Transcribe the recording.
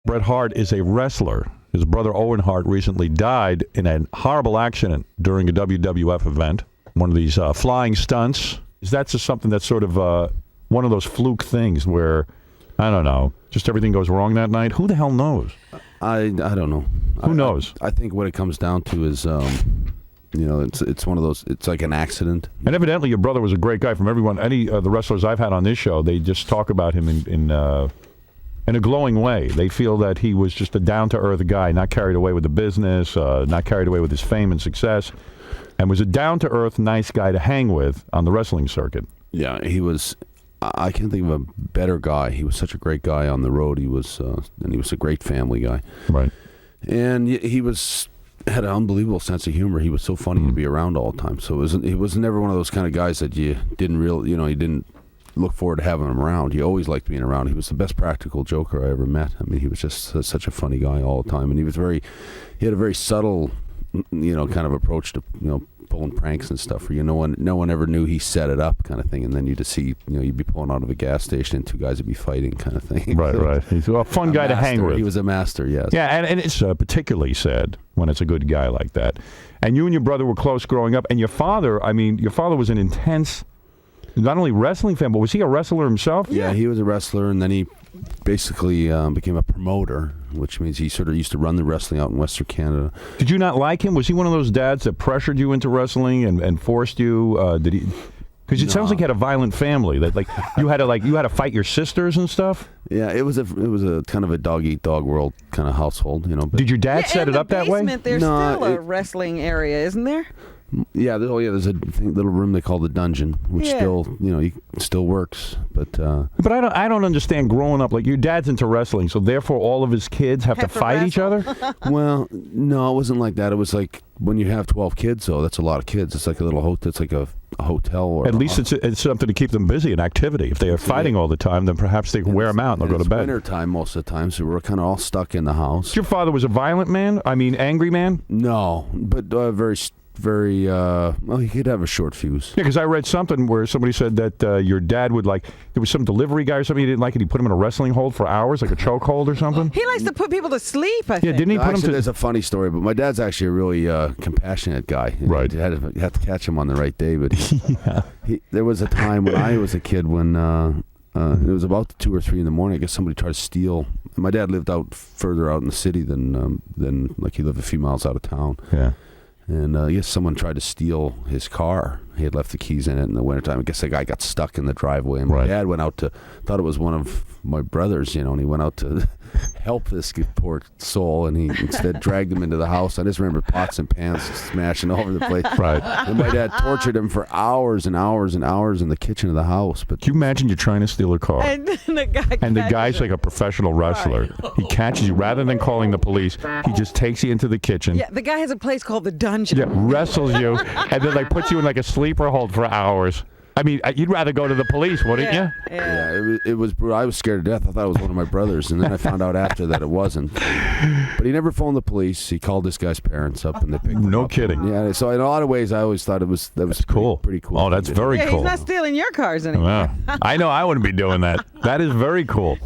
Bret Hart is a wrestler. His brother Owen Hart recently died in a horrible accident during a WWF event. One of these flying stunts. That's just something that's sort of one of those fluke things where, I don't know, just everything goes wrong that night. Who the hell knows? I don't know. Who knows? I think what it comes down to is, it's one of those. It's like an accident. And evidently, your brother was a great guy. From everyone, any of the wrestlers I've had on this show, they just talk about him in a glowing way. They feel that he was just a down-to-earth guy, not carried away with the business, not carried away with his fame and success, and was a down-to-earth, nice guy to hang with on the wrestling circuit. Yeah, he was. I can't think of a better guy. He was such a great guy on the road. He was, and he was a great family guy. Right. And he had an unbelievable sense of humor. He was so funny to be around all the time. So he was never one of those kind of guys that you didn't look forward to having him around. You always liked being around. He was the best practical joker I ever met. I mean, he was just such a funny guy all the time, and he had a very subtle, kind of approach to pulling pranks and stuff. Where no one ever knew he set it up, kind of thing, and then you just see you'd be pulling out of a gas station and two guys would be fighting, kind of thing. Right, right. He's a fun guy to hang with. He was a master, yes. Yeah, and it's particularly sad when it's a good guy like that. And you and your brother were close growing up, and your father was an intense, not only wrestling fan, but was he a wrestler himself? Yeah, he was a wrestler, and then he basically became a promoter, which means he sort of used to run the wrestling out in Western Canada. Did you not like him? Was he one of those dads that pressured you into wrestling and forced you? Did he? Because it sounds like he had a violent family. That you had to fight your sisters and stuff. Yeah, it was a kind of a dog eat dog world kind of household, But did your dad set it up that way? There's still a wrestling area, isn't there? Yeah, there's a little room they call the dungeon, which still works. But I don't understand growing up. Like, your dad's into wrestling, so therefore all of his kids have to fight each other? Well, no, it wasn't like that. It was like when you have 12 kids, though, that's a lot of kids. It's like a little hotel. It's like a hotel. Or at least it's something to keep them busy and activity. If they are fighting all the time, then perhaps they can wear them out and they'll go to bed. It's winter time most of the time, so we're kind of all stuck in the house. Your father was a violent man? I mean, angry man? No, but very well, he could have a short fuse. Yeah, because I read something where somebody said that your dad would there was some delivery guy or something he didn't like, and he put him in a wrestling hold for hours, like a choke hold or something. He likes to put people to sleep, I think. Yeah, didn't he put him to... There's a funny story, but my dad's actually a really compassionate guy. Right. You had to catch him on the right day, but there was a time when I was a kid when it was about 2 or 3 in the morning. I guess somebody tried to steal. My dad lived further out in the city than he lived a few miles out of town. Yeah. And I guess someone tried to steal his car. He had left the keys in it in the wintertime. I guess the guy got stuck in the driveway. And my dad went out thought it was one of my brothers, and he went out to help this poor soul, and he instead dragged him into the house. I just remember pots and pans smashing all over the place. Right. And my dad tortured him for hours and hours and hours in the kitchen of the house. But can you imagine you're trying to steal a car? And the guy's like a professional wrestler. Right. He catches you. Rather than calling the police, he just takes you into the kitchen. Yeah, the guy has a place called the dungeon. Yeah, wrestles you, and then puts you in a sleeper hold for hours. I mean, you'd rather go to the police, wouldn't you? Yeah, it was. I was scared to death. I thought it was one of my brothers, and then I found out after that it wasn't. But he never phoned the police. He called this guy's parents up, and they picked him up. No kidding. Yeah. So in a lot of ways, I always thought that was cool. Pretty cool. Oh, that's very cool. He's not stealing your cars anymore. I know. I wouldn't be doing that. That is very cool.